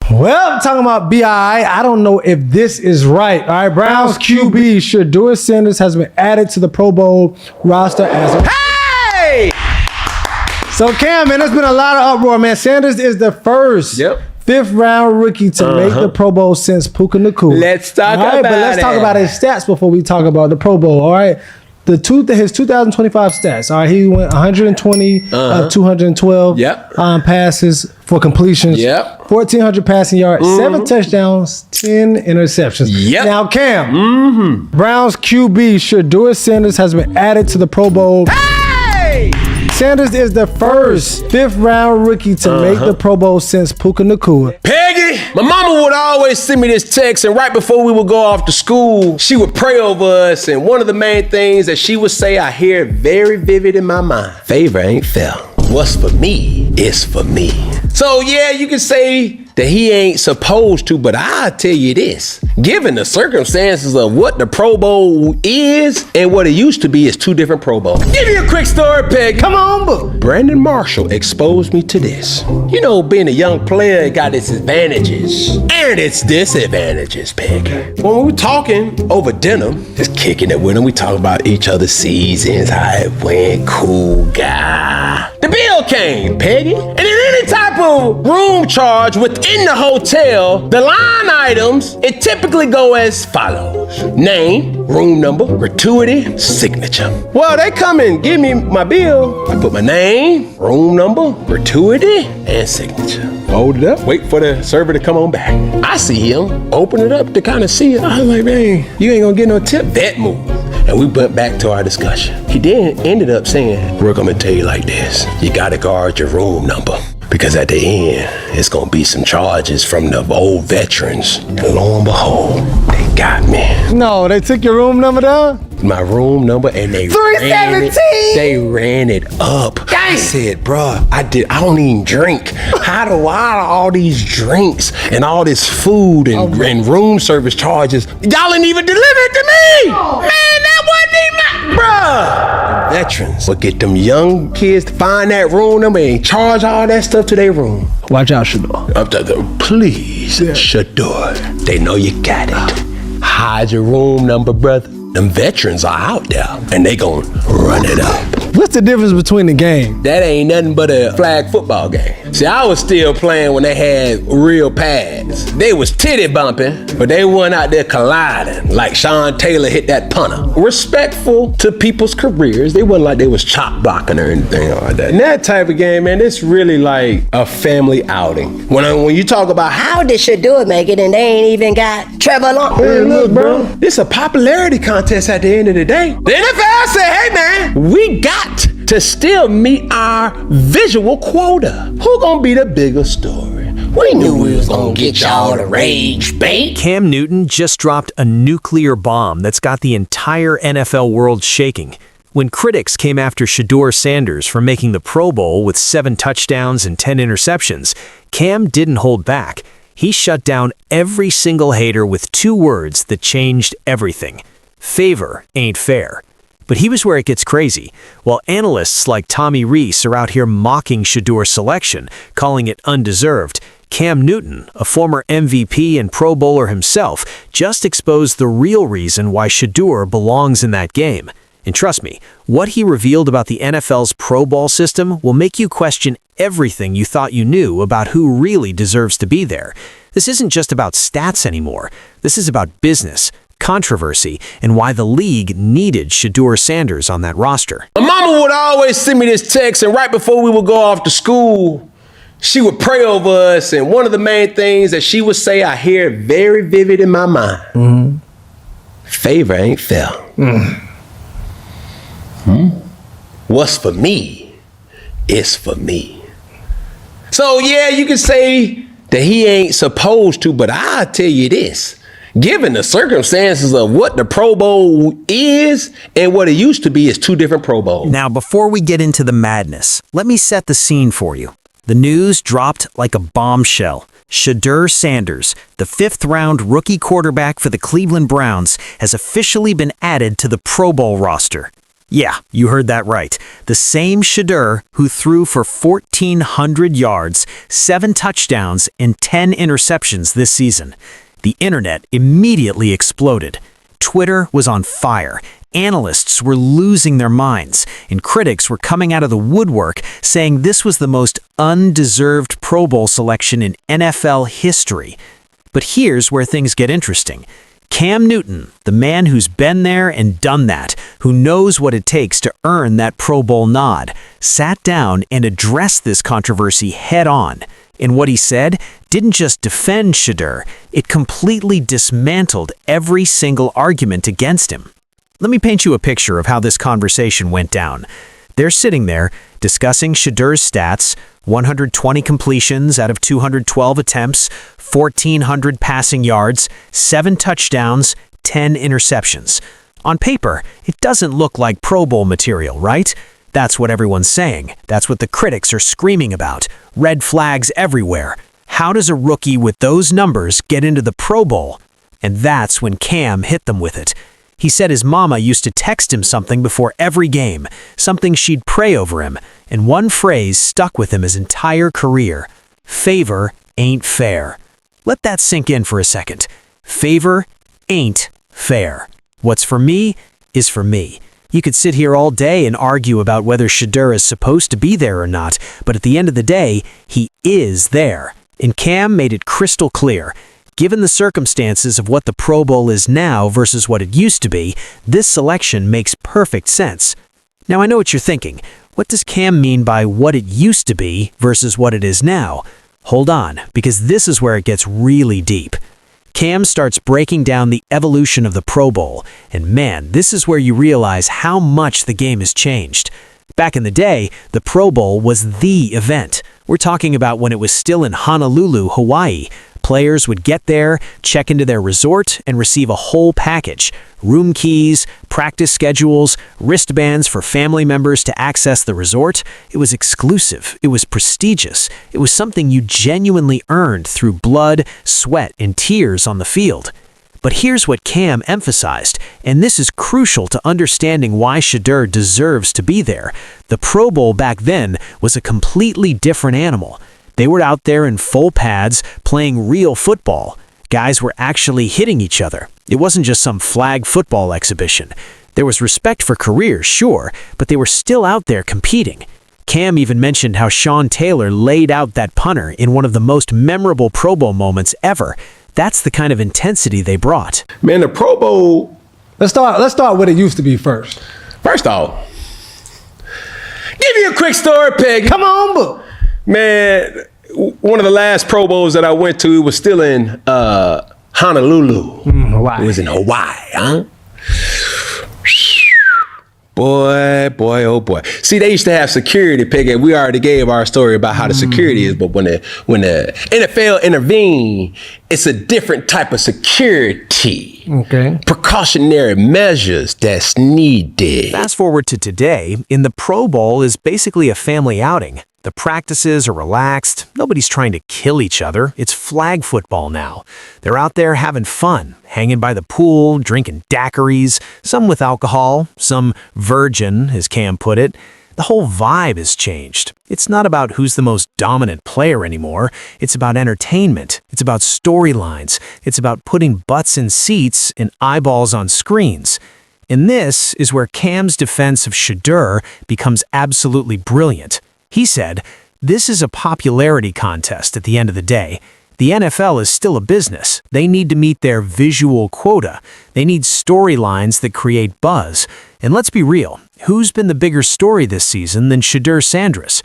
Well, I'm talking about BI. I don't know if this is right. All right, Browns QB Shedeur Sanders has been added to the Pro Bowl roster as a... Hey! So, Cam, man, there's been a lot of uproar, man. Sanders is the first fifth-round rookie to make the Pro Bowl since Puka Nacua. Let's talk about it. But let's talk about his stats before we talk about the Pro Bowl, all right? His 2025 stats. All right, he went 120 of 212 passes for completions. 1,400 passing yards, 7 touchdowns, 10 interceptions. Now, Cam, Browns QB Shedeur Sanders has been added to the Pro Bowl. Hey! Sanders is the first fifth-round rookie to make the Pro Bowl since Puka Nacua. Peggy, my mama would always send me this text, and right before we would go off to school, she would pray over us, and one of the main things that she would say, I hear very vivid in my mind. Favor ain't fair. What's for me is for me. So yeah, you can say that he ain't supposed to, but I'll tell you this. Given the circumstances of what the Pro Bowl is and what it used to be is two different Pro Bowls. Give you a quick story, Peg. Come on, book. Brandon Marshall exposed me to this. You know, being a young player, it got its advantages and its disadvantages, Peg. When we were talking over dinner, just kicking it with him, we talk about each other's seasons, how it went, cool guy. The bill came, Peggy, and in any type of room charge within the hotel, the line items, it typically go as follows. Name, room number, gratuity, signature. Well, they come and give me my bill. I put my name, room number, gratuity, and signature. Hold it up, wait for the server to come on back. I see him open it up to kind of see it. I was like, man, you ain't gonna get no tip. That move. And we went back to our discussion. He then ended up saying, Rick, I'm gonna tell you like this. You gotta guard your room number. Because at the end, it's gonna be some charges from the old veterans. And lo and behold, they got me. No, they took your room number down? My room number, and they 317. They ran it up. Dang. I said, bruh, I don't even drink. How do all these drinks and all this food and room service charges, y'all didn't even deliver it to me? Oh. Man, that wasn't even bruh. Veterans will get them young kids to find that room number and charge all that stuff to their room. Watch out, Shedeur. Please, Shedeur. They know you got it. Hide your room number, brother. Them veterans are out there, and they gon' run it up. What's the difference between the game? That ain't nothing but a flag football game. See, I was still playing when they had real pads. They was titty bumping, but they weren't out there colliding like Sean Taylor hit that punter. Respectful to people's careers. They wasn't like they was chop blocking or anything like that. In that type of game, man, it's really like a family outing. When you talk about how did Shedeur make it and they ain't even got Trevor Lawrence. Hey, look, bro, this a popularity contest at the end of the day. The NFL said, hey, man, we got to still meet our visual quota. Who gonna be the bigger story? We knew we was gonna get y'all to rage bait. Cam Newton just dropped a nuclear bomb that's got the entire NFL world shaking. When critics came after Shedeur Sanders for making the Pro Bowl with 7 touchdowns and 10 interceptions, Cam didn't hold back. He shut down every single hater with 2 words that changed everything. Favor ain't fair. But he was where it gets crazy. While analysts like Tommy Rees are out here mocking Shedeur's selection, calling it undeserved, Cam Newton, a former MVP and Pro Bowler himself, just exposed the real reason why Shedeur belongs in that game. And trust me, what he revealed about the NFL's Pro Bowl system will make you question everything you thought you knew about who really deserves to be there. This isn't just about stats anymore. This is about business, controversy, and why the league needed Shedeur Sanders on that roster. My mama would always send me this text, and right before we would go off to school, she would pray over us, and one of the main things that she would say, I hear very vivid in my mind. Favor ain't fair. What's for me is for me. So yeah, you can say that he ain't supposed to, but I'll tell you this. Given the circumstances of what the Pro Bowl is and what it used to be is two different Pro Bowls. Now, before we get into the madness, let me set the scene for you. The news dropped like a bombshell. Shedeur Sanders, the 5th-round rookie quarterback for the Cleveland Browns, has officially been added to the Pro Bowl roster. Yeah, you heard that right. The same Shedeur who threw for 1,400 yards, 7 touchdowns, and 10 interceptions this season. The internet immediately exploded. Twitter was on fire. Analysts were losing their minds, and critics were coming out of the woodwork saying this was the most undeserved Pro Bowl selection in NFL history. But here's where things get interesting. Cam Newton, the man who's been there and done that, who knows what it takes to earn that Pro Bowl nod, sat down and addressed this controversy head on. And what he said didn't just defend Shedeur, it completely dismantled every single argument against him. Let me paint you a picture of how this conversation went down. They're sitting there discussing Shedeur's stats, 120 completions out of 212 attempts, 1,400 passing yards, 7 touchdowns, 10 interceptions. On paper, it doesn't look like Pro Bowl material, right? That's what everyone's saying. That's what the critics are screaming about. Red flags everywhere. How does a rookie with those numbers get into the Pro Bowl? And that's when Cam hit them with it. He said his mama used to text him something before every game, something she'd pray over him, and one phrase stuck with him his entire career. Favor ain't fair. Let that sink in for a second. Favor ain't fair. What's for me is for me. You could sit here all day and argue about whether Shedeur is supposed to be there or not, but at the end of the day, he is there. And Cam made it crystal clear. Given the circumstances of what the Pro Bowl is now versus what it used to be, this selection makes perfect sense. Now I know what you're thinking. What does Cam mean by what it used to be versus what it is now? Hold on, because this is where it gets really deep. Cam starts breaking down the evolution of the Pro Bowl, and man, this is where you realize how much the game has changed. Back in the day, the Pro Bowl was the event. We're talking about when it was still in Honolulu, Hawaii. Players would get there, check into their resort, and receive a whole package. Room keys, practice schedules, wristbands for family members to access the resort. It was exclusive. It was prestigious. It was something you genuinely earned through blood, sweat, and tears on the field. But here's what Cam emphasized, and this is crucial to understanding why Shedeur deserves to be there. The Pro Bowl back then was a completely different animal. They were out there in full pads, playing real football. Guys were actually hitting each other. It wasn't just some flag football exhibition. There was respect for careers, sure, but they were still out there competing. Cam even mentioned how Sean Taylor laid out that punter in one of the most memorable Pro Bowl moments ever. That's the kind of intensity they brought. Man, the Pro Bowl... Let's start what it used to be first. First off, give you a quick story, Peggy. Come on, boo. Man, one of the last Pro Bowls that I went to was still in Honolulu. Hawaii. It was in Hawaii, huh? Boy, oh boy. See, they used to have security, Peggy. We already gave our story about how the security is, but when the NFL intervene, it's a different type of security. Okay. Precautionary measures that's needed. Fast forward to today, in the Pro Bowl is basically a family outing. The practices are relaxed. Nobody's trying to kill each other. It's flag football now. They're out there having fun, hanging by the pool, drinking daiquiris, some with alcohol, some virgin, as Cam put it. The whole vibe has changed. It's not about who's the most dominant player anymore. It's about entertainment. It's about storylines. It's about putting butts in seats and eyeballs on screens. And this is where Cam's defense of Shedeur becomes absolutely brilliant. He said, "This is a popularity contest at the end of the day. The NFL is still a business. They need to meet their visual quota. They need storylines that create buzz. And let's be real, who's been the bigger story this season than Shedeur Sanders?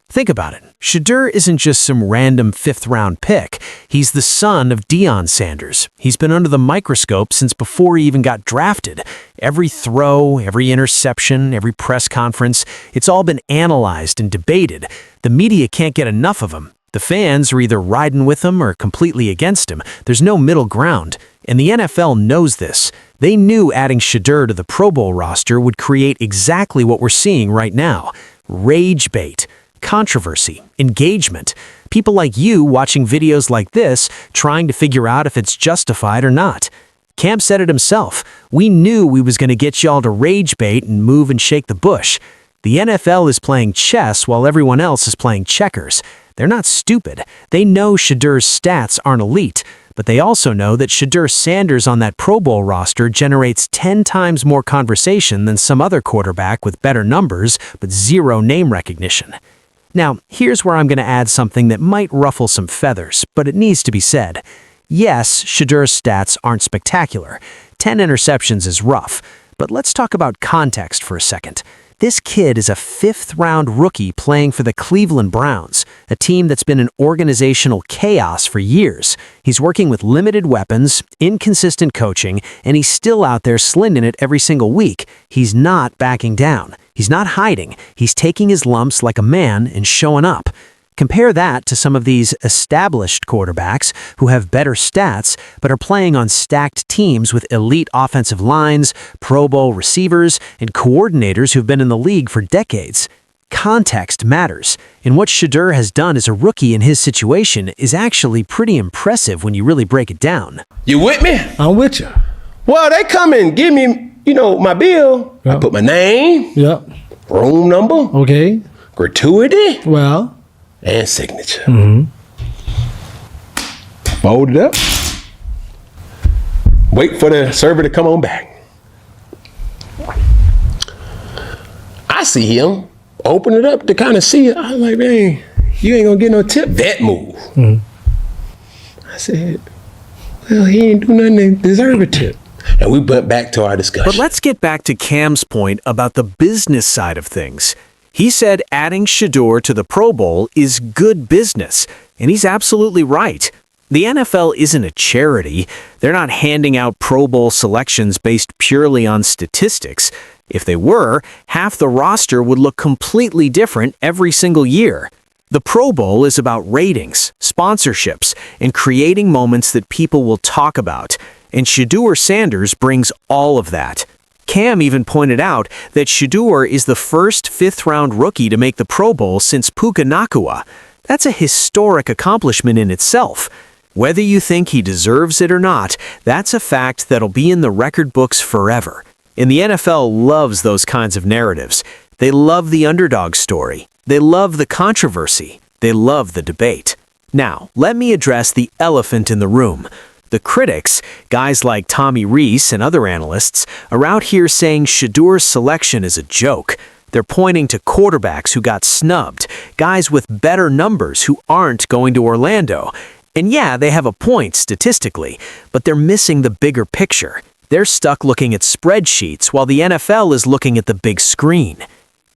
Think about it. Shedeur isn't just some random fifth-round pick. He's the son of Deion Sanders. He's been under the microscope since before he even got drafted. Every throw, every interception, every press conference, it's all been analyzed and debated. The media can't get enough of him. The fans are either riding with him or completely against him. There's no middle ground. And the NFL knows this. They knew adding Shedeur to the Pro Bowl roster would create exactly what we're seeing right now. Rage bait. Controversy, engagement, people like you watching videos like this trying to figure out if it's justified or not. Cam said it himself. We knew we was going to get y'all to rage bait and move and shake the bush. The NFL is playing chess while everyone else is playing checkers. They're not stupid. They know Shedeur's stats aren't elite, but they also know that Shedeur Sanders on that Pro Bowl roster generates 10 times more conversation than some other quarterback with better numbers but zero name recognition. Now, here's where I'm going to add something that might ruffle some feathers, but it needs to be said. Yes, Shedeur's stats aren't spectacular. 10 interceptions is rough, but let's talk about context for a second. This kid is a fifth-round rookie playing for the Cleveland Browns, a team that's been in organizational chaos for years. He's working with limited weapons, inconsistent coaching, and he's still out there slinging it every single week. He's not backing down. He's not hiding. He's taking his lumps like a man and showing up. Compare that to some of these established quarterbacks who have better stats but are playing on stacked teams with elite offensive lines, Pro Bowl receivers, and coordinators who've been in the league for decades. Context matters, and what Shedeur has done as a rookie in his situation is actually pretty impressive when you really break it down. You with me? I'm with you. Well, they come and give me, my bill. Yep. I put my name, Yep. room number, Okay. gratuity, Well. and signature. Mm-hmm. Fold it up. Wait for the server to come on back. I see him open it up to kind of see it. I'm like, man, you ain't gonna get no tip. That move. Mm-hmm. I said, well, he ain't do nothing to deserve a tip. And we went back to our discussion. But let's get back to Cam's point about the business side of things. He said adding Shedeur to the Pro Bowl is good business, and he's absolutely right. The NFL isn't a charity. They're not handing out Pro Bowl selections based purely on statistics. If they were, half the roster would look completely different every single year. The Pro Bowl is about ratings, sponsorships, and creating moments that people will talk about, and Shedeur Sanders brings all of that. Cam even pointed out that Shedeur is the first fifth-round rookie to make the Pro Bowl since Puka Nacua. That's a historic accomplishment in itself. Whether you think he deserves it or not, that's a fact that'll be in the record books forever. And the NFL loves those kinds of narratives. They love the underdog story. They love the controversy. They love the debate. Now, let me address the elephant in the room. The critics, guys like Tommy Rees and other analysts, are out here saying Shedeur's selection is a joke. They're pointing to quarterbacks who got snubbed, guys with better numbers who aren't going to Orlando. And yeah, they have a point statistically, but they're missing the bigger picture. They're stuck looking at spreadsheets while the NFL is looking at the big screen.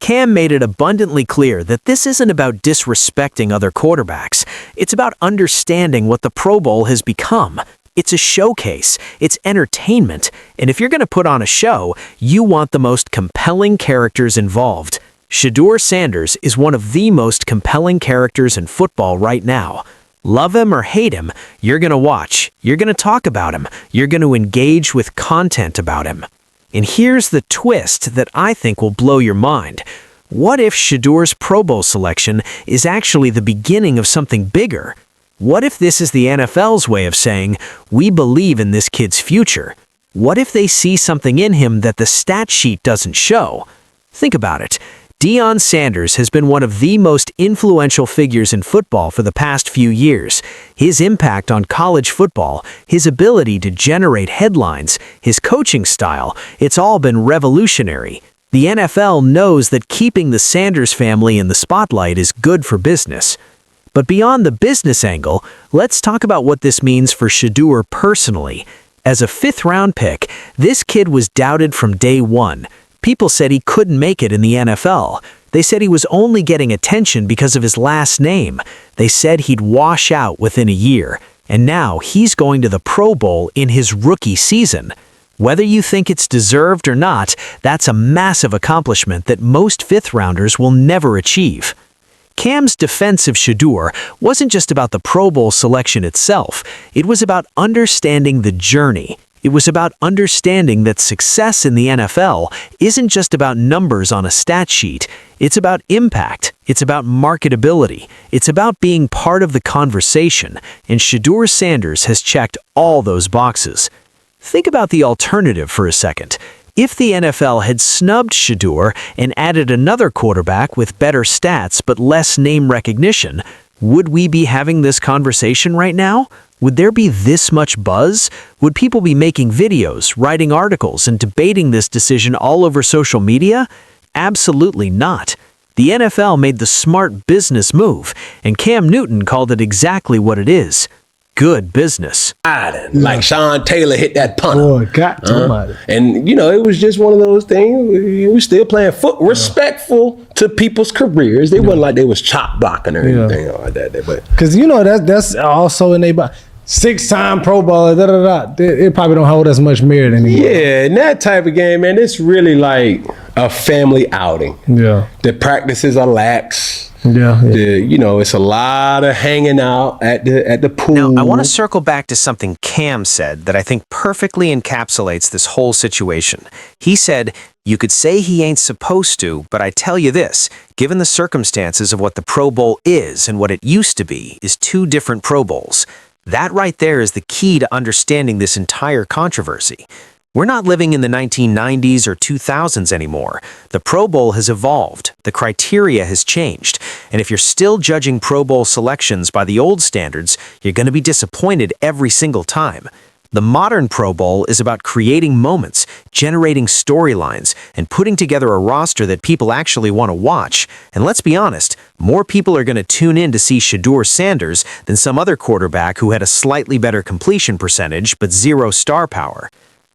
Cam made it abundantly clear that this isn't about disrespecting other quarterbacks. It's about understanding what the Pro Bowl has become. It's a showcase. It's entertainment. And if you're going to put on a show, you want the most compelling characters involved. Shedeur Sanders is one of the most compelling characters in football right now. Love him or hate him, you're going to watch. You're going to talk about him. You're going to engage with content about him. And here's the twist that I think will blow your mind. What if Shedeur's Pro Bowl selection is actually the beginning of something bigger? What if this is the NFL's way of saying, we believe in this kid's future? What if they see something in him that the stat sheet doesn't show? Think about it. Deion Sanders has been one of the most influential figures in football for the past few years. His impact on college football, his ability to generate headlines, his coaching style, it's all been revolutionary. The NFL knows that keeping the Sanders family in the spotlight is good for business. But beyond the business angle, let's talk about what this means for Shedeur personally. As a fifth-round pick, this kid was doubted from day one. People said he couldn't make it in the NFL. They said he was only getting attention because of his last name. They said he'd wash out within a year. And now he's going to the Pro Bowl in his rookie season. Whether you think it's deserved or not, that's a massive accomplishment that most fifth-rounders will never achieve. Cam's defense of Shedeur wasn't just about the Pro Bowl selection itself. It was about understanding the journey. It was about understanding that success in the NFL isn't just about numbers on a stat sheet. It's about impact. It's about marketability. It's about being part of the conversation. And Shedeur Sanders has checked all those boxes. Think about the alternative for a second. If the NFL had snubbed Shedeur and added another quarterback with better stats but less name recognition, would we be having this conversation right now? Would there be this much buzz? Would people be making videos, writing articles, and debating this decision all over social media? Absolutely not. The NFL made the smart business move, and Cam Newton called it exactly what it is. Good business. Like Sean Taylor hit that punter. Boy, got to And, it was just one of those things. We were still playing respectful to people's careers. They wasn't like they was chop blocking or anything like that. Because, that's also in their 6-time Pro Bowler, It probably don't hold as much merit anymore. Yeah, in that type of game, man, it's really like a family outing. Yeah. The practices are lax. Yeah. It's a lot of hanging out at the pool. Now, I want to circle back to something Cam said that I think perfectly encapsulates this whole situation. He said, "You could say he ain't supposed to, but I tell you this, given the circumstances of what the Pro Bowl is and what it used to be, is 2 different Pro Bowls." That right there is the key to understanding this entire controversy. We're not living in the 1990s or 2000s anymore. The Pro Bowl has evolved, the criteria has changed, and if you're still judging Pro Bowl selections by the old standards, you're going to be disappointed every single time. The modern Pro Bowl is about creating moments, generating storylines, and putting together a roster that people actually want to watch. And let's be honest, more people are going to tune in to see Shedeur Sanders than some other quarterback who had a slightly better completion percentage but zero star power.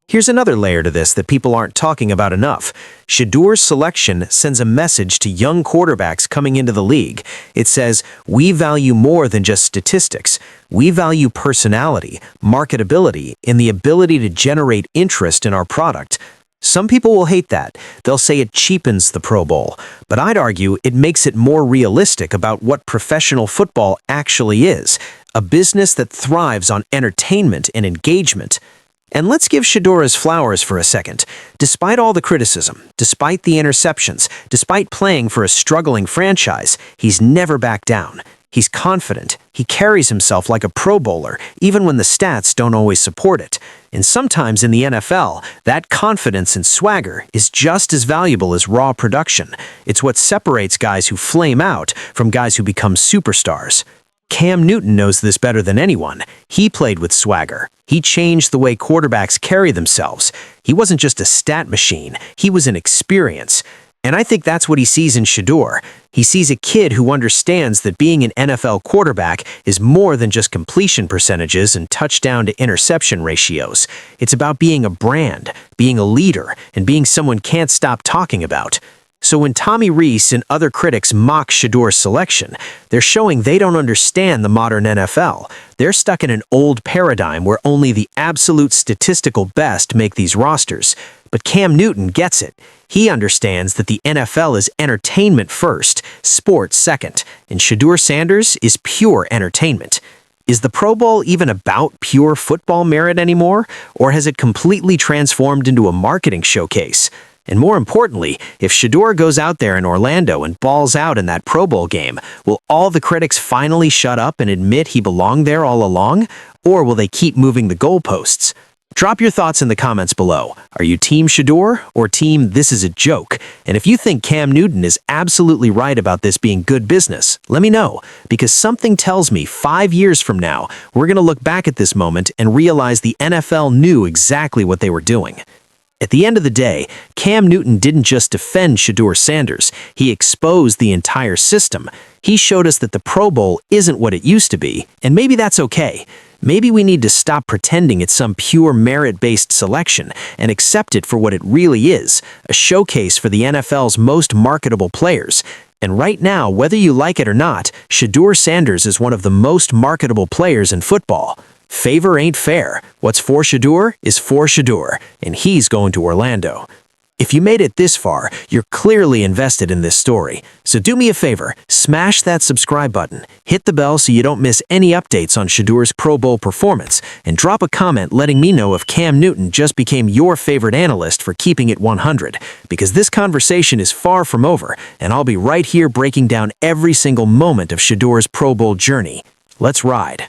Here's another layer to this that people aren't talking about enough. Shedeur's selection sends a message to young quarterbacks coming into the league. It says, we value more than just statistics. We value personality, marketability, and the ability to generate interest in our product. Some people will hate that. They'll say it cheapens the Pro Bowl. But I'd argue it makes it more realistic about what professional football actually is. A business that thrives on entertainment and engagement. And let's give Shedeur his flowers for a second. Despite all the criticism, despite the interceptions, despite playing for a struggling franchise, he's never backed down. He's confident. He carries himself like a Pro Bowler, even when the stats don't always support it. And sometimes in the NFL, that confidence and swagger is just as valuable as raw production. It's what separates guys who flame out from guys who become superstars. Cam Newton knows this better than anyone. He played with swagger. He changed the way quarterbacks carry themselves. He wasn't just a stat machine. He was an experience. And I think that's what he sees in Shedeur. He sees a kid who understands that being an NFL quarterback is more than just completion percentages and touchdown to interception ratios. It's about being a brand, being a leader, and being someone can't stop talking about. So when Tommy Rees and other critics mock Shedeur's selection, they're showing they don't understand the modern NFL. They're stuck in an old paradigm where only the absolute statistical best make these rosters. But Cam Newton gets it. He understands that the NFL is entertainment first, sports second, and Shedeur Sanders is pure entertainment. Is the Pro Bowl even about pure football merit anymore, or has it completely transformed into a marketing showcase? And more importantly, if Shedeur goes out there in Orlando and balls out in that Pro Bowl game, will all the critics finally shut up and admit he belonged there all along? Or will they keep moving the goalposts? Drop your thoughts in the comments below. Are you Team Shedeur or Team This Is a Joke? And if you think Cam Newton is absolutely right about this being good business, let me know, because something tells me 5 years from now, we're going to look back at this moment and realize the NFL knew exactly what they were doing. At the end of the day, Cam Newton didn't just defend Shedeur Sanders, he exposed the entire system. He showed us that the Pro Bowl isn't what it used to be, and maybe that's okay. Maybe we need to stop pretending it's some pure merit-based selection and accept it for what it really is, a showcase for the NFL's most marketable players. And right now, whether you like it or not, Shedeur Sanders is one of the most marketable players in football. Favor ain't fair. What's for Shedeur is for Shedeur, and he's going to Orlando. If you made it this far, you're clearly invested in this story. So do me a favor, smash that subscribe button, hit the bell so you don't miss any updates on Shedeur's Pro Bowl performance, and drop a comment letting me know if Cam Newton just became your favorite analyst for keeping it 100, because this conversation is far from over, and I'll be right here breaking down every single moment of Shedeur's Pro Bowl journey. Let's ride.